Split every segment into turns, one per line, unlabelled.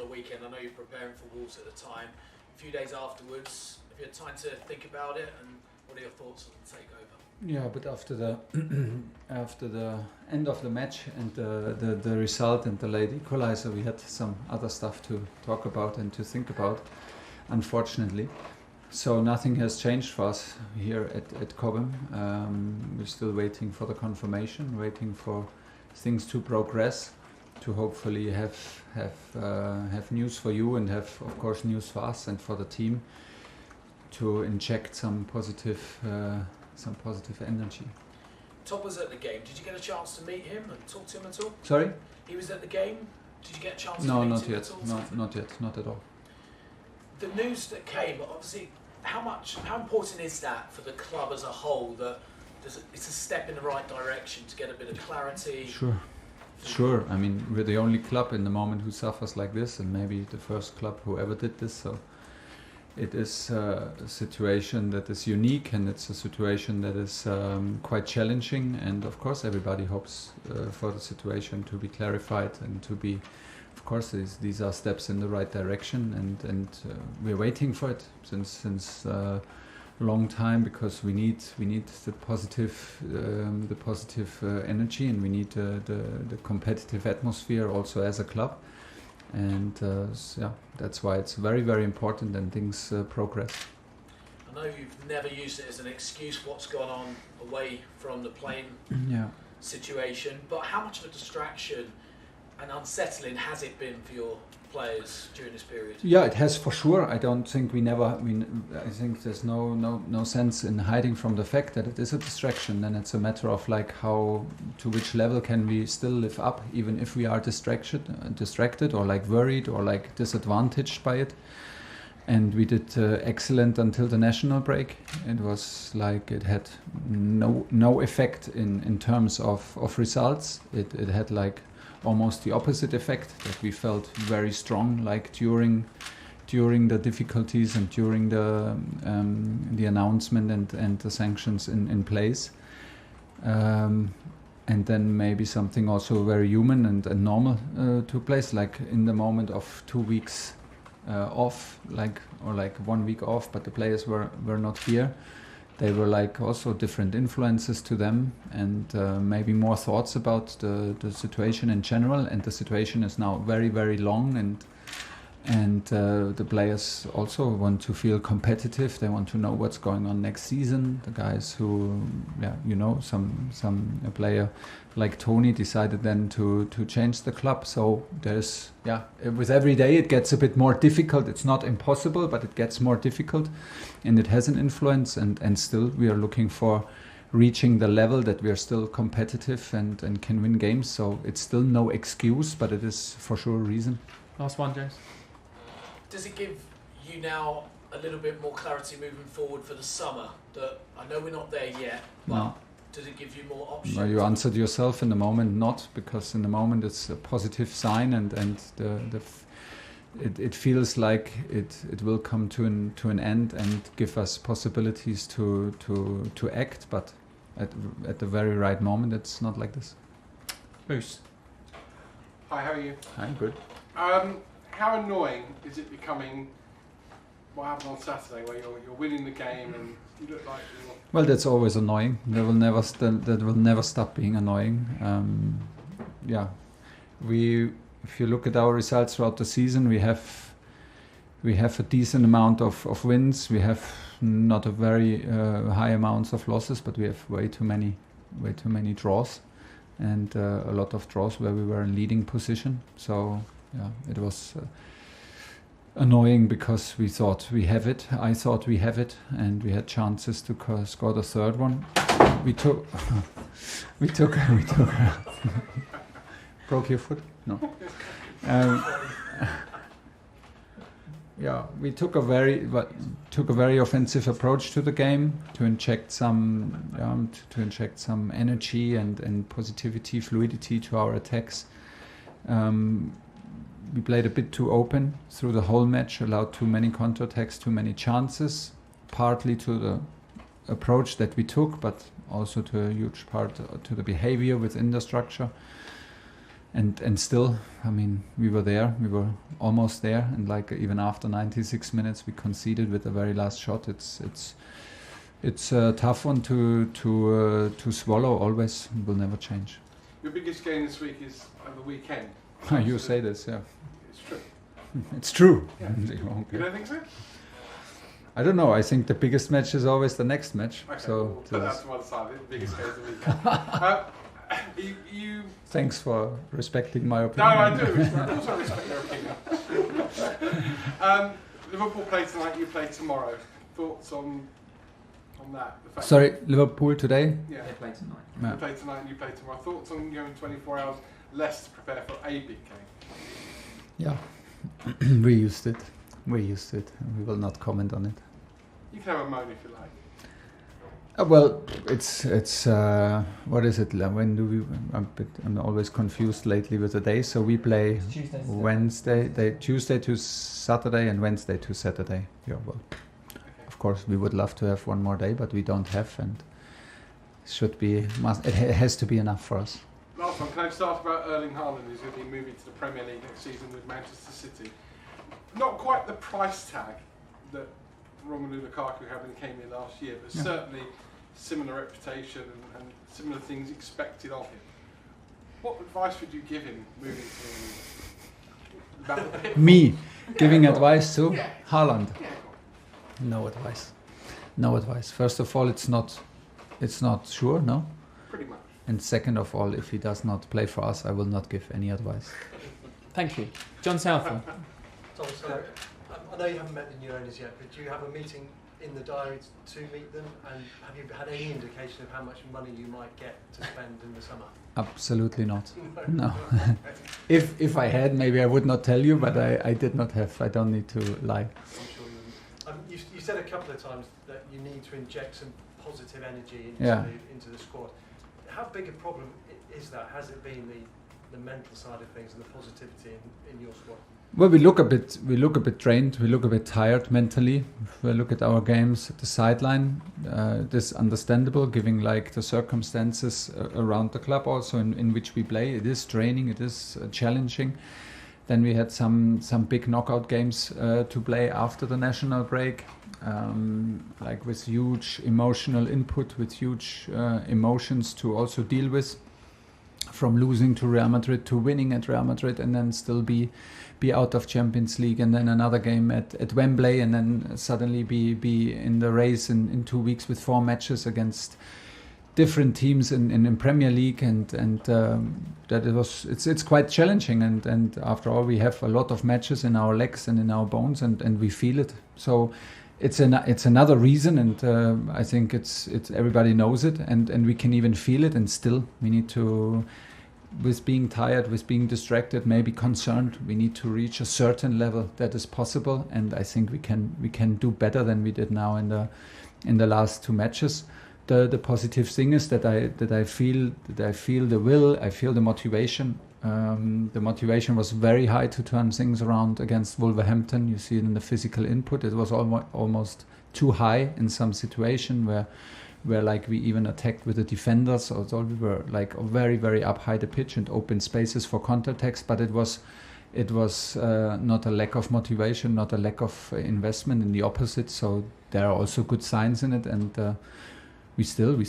weekend. I know you're preparing for Wolves at the time. A few days afterwards, have you had time to think about it, and what are your thoughts on the takeover?
Yeah, but after the end of the match and the result and the late equalizer, we had some other stuff to talk about and to think about, unfortunately. So nothing has changed for us here at Cobham. We're still waiting for the confirmation, waiting for things to progress, to hopefully have news for you and have, of course, news for us and for the team, to inject some positive energy.
Todd was at the game. Did you get a chance to meet him and talk to him at all?
Sorry?
He was at the game. Did you get a chance to
No,
meet
not
him
yet.
at all?
No, not yet. Not at all.
The news that came, obviously, how important is that for the club as a whole? That it's a step in the right direction to get a bit of clarity.
Sure. I mean, we're the only club in the moment who suffers like this, and maybe the first club who ever did this. So it is a situation that is unique, and it's a situation that is quite challenging. And of course, everybody hopes for the situation to be clarified and to be. Of course, these are steps in the right direction, and we're waiting for it since a long time, because we need the positive energy, and we need the competitive atmosphere also as a club, and that's why it's very, very important, and things progress.
I know you've never used it as an excuse what's gone on away from the playing situation, but how much of a distraction and unsettling has it been for your players during this period? Yeah,
it has for sure. I don't think I think there's no sense in hiding from the fact that it is a distraction. And it's a matter of like to which level can we still live up, even if we are distracted or like worried or like disadvantaged by it. And we did excellent until the national break. It was like it had no effect in terms of results. It had like almost the opposite effect, that we felt very strong, like during the difficulties and during the announcement and the sanctions in place, and then maybe something also very human and normal took place, like in the moment of 2 weeks off, or 1 week off, but the players were not here. They were like also different influences to them, and maybe more thoughts about the situation in general. And the situation is now very, very long, and the players also want to feel competitive. They want to know what's going on next season. The guys who, a player like Tony decided then to change the club. So there's, with every day it gets a bit more difficult. It's not impossible, but it gets more difficult, and it has an influence. And still we are looking for reaching the level that we are still competitive and can win games. So it's still no excuse, but it is for sure a reason.
Last one, James.
Does it give you now a little bit more clarity moving forward for the summer? That I know we're not there yet, but
no.
Does it give you more options?
Well, you answered yourself in the moment, not, because in the moment it's a positive sign, and it feels like it will come to an end and give us possibilities to act, but at the very right moment it's not like this.
Moose.
Hi, how are you?
Hi, good.
How annoying is it becoming what happened on Saturday, where you're winning the game and you look like you're...
Well, that's always annoying. That will never stop being annoying. If you look at our results throughout the season, we have a decent amount of wins. We have not a very high amounts of losses, but we have way too many draws, and a lot of draws where we were in leading position. So it was annoying, because we thought we have it. I thought we have it, and we had chances to score the third one. We took broke your foot? No. We took a very offensive approach to the game, to inject some energy and positivity, fluidity to our attacks. We played a bit too open through the whole match, allowed too many counterattacks, too many chances, partly to the approach that we took, but also to a huge part to the behavior within the structure. and still, I mean, we were there. We were almost there, and like even after 96 minutes, we conceded with the very last shot. It's a tough one to swallow. Always, it will never change.
Your biggest game this week is on the weekend.
You say this, yeah.
It's true.
It's true.
Yeah.
Okay.
You don't think so?
I don't know. I think the biggest match is always the next match.
Okay,
so
we'll put that to one side. The biggest game of the weekend. You.
Thanks for respecting my
No,
opinion.
I do. Of course, I respect your opinion. Liverpool play tonight. You play tomorrow. Thoughts on that? The fact
Sorry, Liverpool today?
Yeah.
They play tonight.
Yeah.
You play tonight and you play tomorrow. Thoughts on going 24 hours less to prepare for a big game?
Yeah. We used it. We will not comment on it.
You can have a moan if you like.
Well, it's what is it? When do we? I'm always confused lately with the days. So we play Tuesday to Saturday and Wednesday to Saturday. Yeah, well, of course we would love to have one more day, but we don't have, and it has to be enough for us.
Last one. Can I just ask about Erling Haaland, who's going to be moving to the Premier League next season with Manchester City? Not quite the price tag that Romelu Lukaku had when he came in last year, but certainly similar reputation and similar things expected of him. What advice would you give him moving to the league?
Me giving advice to Haaland?
Yeah.
No advice. First of all, it's not sure, no.
Pretty much.
And second of all, if he does not play for us, I will not give any advice.
Thank you. John Southall.
Tom, so I know you haven't met the new owners yet, but do you have a meeting in the diary to meet them? And have you had any indication of how much money you might get to spend in the summer?
Absolutely not. No. If I had, maybe I would not tell you, but I did not have. I don't need to lie.
I'm sure you wouldn't. You said a couple of times that you need to inject some positive energy into the squad. How big a problem is that? Has it been the mental side of things and the positivity in your squad?
Well, we look a bit drained. We look a bit tired mentally. If we look at our games at the sideline, this is understandable, given like the circumstances around the club, also in which we play. It is draining. It is challenging. Then we had some big knockout games to play after the national break, like with huge emotional input, with huge emotions to also deal with. From losing to Real Madrid to winning at Real Madrid, and then still be out of Champions League, and then another game at Wembley, and then suddenly be in the race in 2 weeks with 4 matches against different teams in Premier League, and that it's quite challenging, and after all we have a lot of matches in our legs and in our bones, and we feel it. So it's another reason, and I think it's everybody knows it, and we can even feel it, and still we need to, with being tired, with being distracted, maybe concerned, we need to reach a certain level that is possible, and I think we can do better than we did now in the last 2 matches. The positive thing is that I feel the will, I feel the motivation. The motivation was very high to turn things around against Wolverhampton. You see it in the physical input. It was almost too high in some situation where like we even attacked with the defenders. Although we were like very, very up high the pitch and open spaces for counterattacks, but it was not a lack of motivation, not a lack of investment. In the opposite. So there are also good signs in it, and we still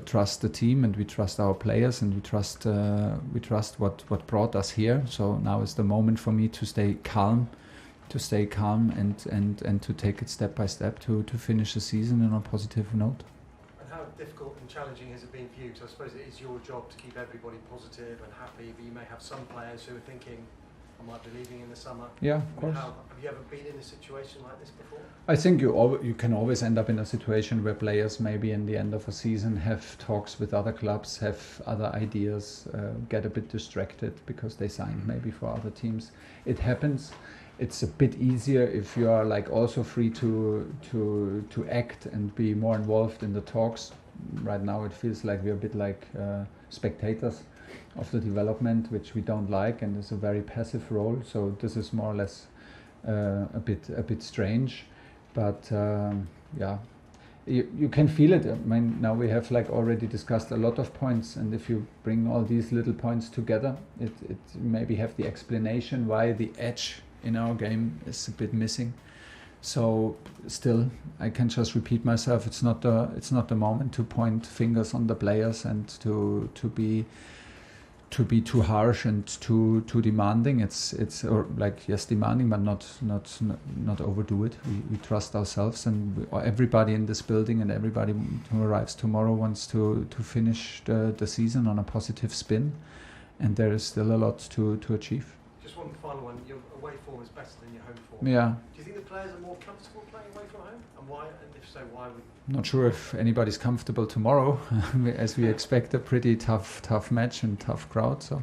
trust the team, and we trust our players, and we trust what brought us here. So now is the moment for me to stay calm, and to take it step by step to finish the season on a positive note.
And how difficult and challenging has it been for you? So I suppose it is your job to keep everybody positive and happy, but you may have some players who are thinking, I might be leaving in the summer.
Yeah, of course.
Have you ever been in a situation like this before?
I think you can always end up in a situation where players maybe in the end of a season have talks with other clubs, have other ideas, get a bit distracted because they signed maybe for other teams. It happens. It's a bit easier if you are like also free to act and be more involved in the talks. Right now it feels like we're a bit like spectators of the development, which we don't like, and it's a very passive role. So this is more or less a bit strange, but you can feel it. I mean, now we have like already discussed a lot of points, and if you bring all these little points together, it maybe have the explanation why the edge in our game is a bit missing. So still, I can just repeat myself. It's not the moment to point fingers on the players and to be too harsh and too demanding. It's yes, demanding, but not overdo it. We trust ourselves, and everybody in this building and everybody who arrives tomorrow wants to finish the season on a positive spin, and there is still a lot to achieve.
Just one final one. Your away form is better than your home form.
Yeah.
Do you think the players are more comfortable playing away from home, and why? And if so, why would?
Not sure if anybody's comfortable tomorrow, as we expect a pretty tough match and tough crowd. So,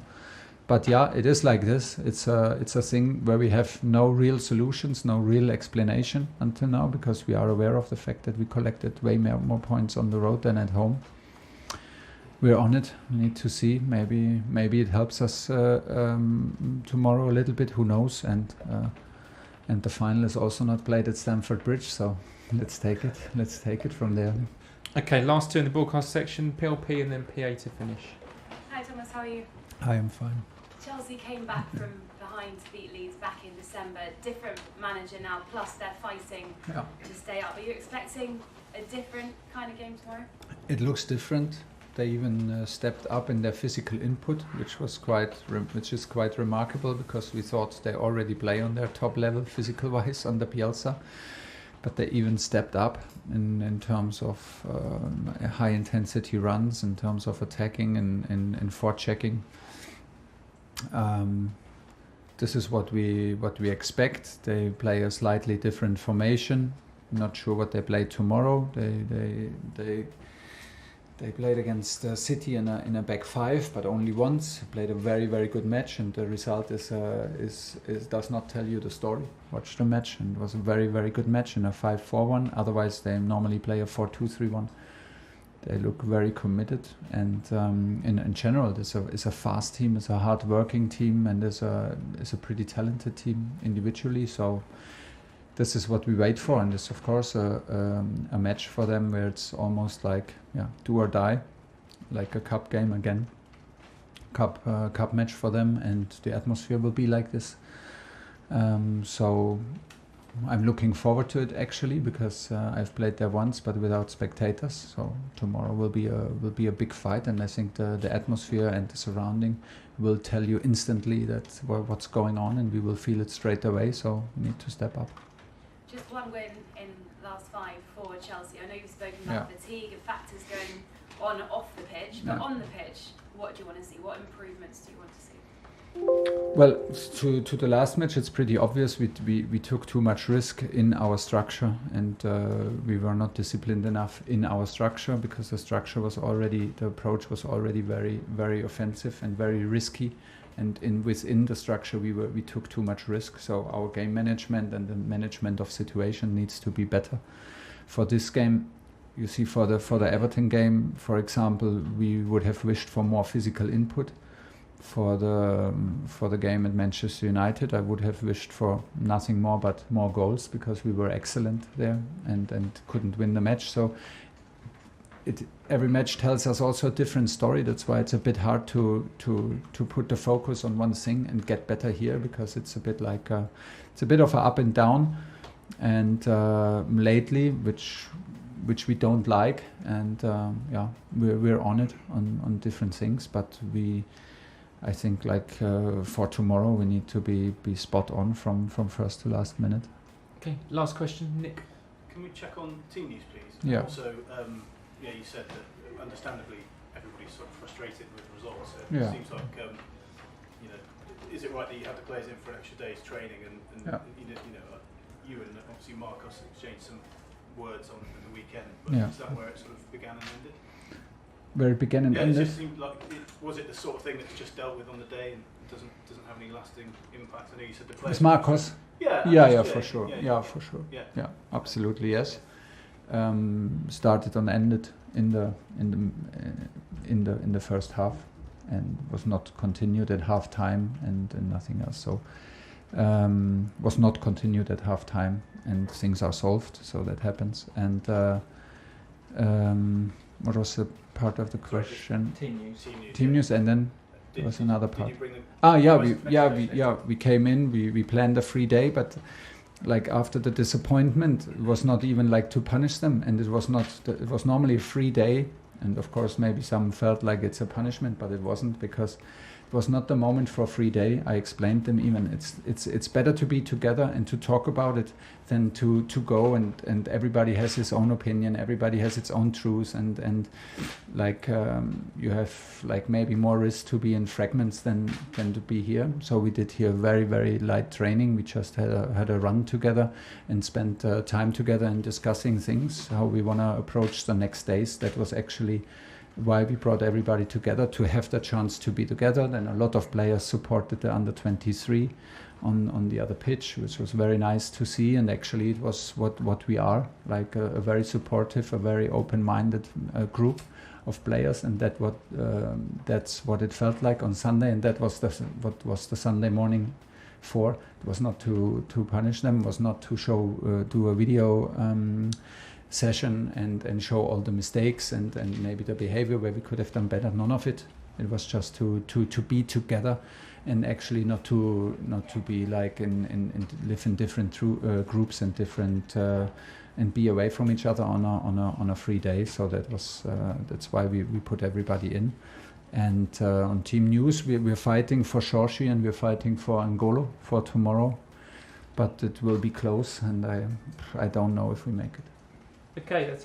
but yeah, it is like this. It's a thing where we have no real solutions, no real explanation until now, because we are aware of the fact that we collected way more points on the road than at home. We're on it. We need to see. Maybe it helps us tomorrow a little bit. Who knows? And the final is also not played at Stamford Bridge, so let's take it from there.
Okay, last two in the broadcast section, PLP and then PA to finish.
Hi Thomas, how are you?
I am fine.
Chelsea came back from behind to beat Leeds back in December. Different manager now, plus they're fighting to stay up. Are you expecting a different kind of game tomorrow?
It looks different. They even stepped up in their physical input, which is quite remarkable, because we thought they already play on their top level physical-wise under Bielsa, but they even stepped up in terms of high-intensity runs, in terms of attacking and forechecking. This is what we expect. They play a slightly different formation. Not sure what they play tomorrow. They played against City in a back five, but only once. Played a very, very good match, and the result does not tell you the story. Watch the match, and it was a very, very good match in a 5-4-1. Otherwise, they normally play a 4-2-3-1. They look very committed, and in general, it's a fast team, it's a hard-working team, and it's a pretty talented team individually. So this is what we wait for, and it's of course a match for them where it's almost like do or die, like a cup game again, cup match for them, and the atmosphere will be like this. So I'm looking forward to it actually, because I've played there once, but without spectators. So tomorrow will be a big fight, and I think the atmosphere and the surrounding will tell you instantly that what's going on, and we will feel it straight away. So we need to step up.
Just one win in last 5 for Chelsea. I know you've spoken about fatigue and factors going on and off the pitch, but on the pitch, what do you want to see? What improvements do you want to see?
Well, to the last match, it's pretty obvious we took too much risk in our structure, and we were not disciplined enough in our structure, because the approach was already very, very offensive and very risky. And within the structure, we took too much risk. So our game management and the management of situation needs to be better. For this game, you see, for the Everton game, for example, we would have wished for more physical input. For the game at Manchester United, I would have wished for nothing more but more goals, because we were excellent there and couldn't win the match. So every match tells us also a different story. That's why it's a bit hard to put the focus on one thing and get better here, because it's a bit like it's a bit of a up and down, and lately, which we don't like, and we're on it on different things, but I think for tomorrow we need to be spot on from first to last minute.
Okay, last question, Nick.
Can we check on team news, please?
Yeah.
And also, you said that understandably everybody's sort of frustrated with results. It seems like, is it right that you have the players in for an extra day's training, and you and obviously Marcos exchanged some words on the weekend, but is that where it sort of began and ended?
Where it began and ended?
It just seemed like, was it the sort of thing that's just dealt with on the day and doesn't have any lasting impact? I know you said the players.
It's Marcos? For sure. For sure. Yeah, absolutely, yes. Started and ended in the first half, and was not continued at half time, and nothing else. So was not continued at half time, and things are solved. So that happens, and What was the part of the question?
Team news,
and then there was another part. We came in. We planned a free day, but like after the disappointment, it was not even like to punish them, and it was not. It was normally a free day, and of course maybe some felt like it's a punishment, but it wasn't, because it was not the moment for a free day. I explained them even it's better to be together and to talk about it than to go and everybody has his own opinion, everybody has its own truths, and like you have like maybe more risk to be in fragments than to be here. So we did here very, very light training. We just had a run together and spent time together and discussing things, how we want to approach the next days. That was actually why we brought everybody together, to have the chance to be together. Then a lot of players supported the under 23 on the other pitch, which was very nice to see. And actually it was what we are, like a very supportive, a very open-minded group of players, and that's what it felt like on Sunday. And that was what was the Sunday morning for. It was not to punish them, was not to do a video session and show all the mistakes and maybe the behavior where we could have done better. None of it. It was just to be together, and actually not to be like in live in different groups and different and be away from each other on a free day. So that's why we put everybody in. And on team news, we're fighting for Chorshi and we're fighting for Angolo for tomorrow, but it will be close, and I don't know if we make it.
Okay, that's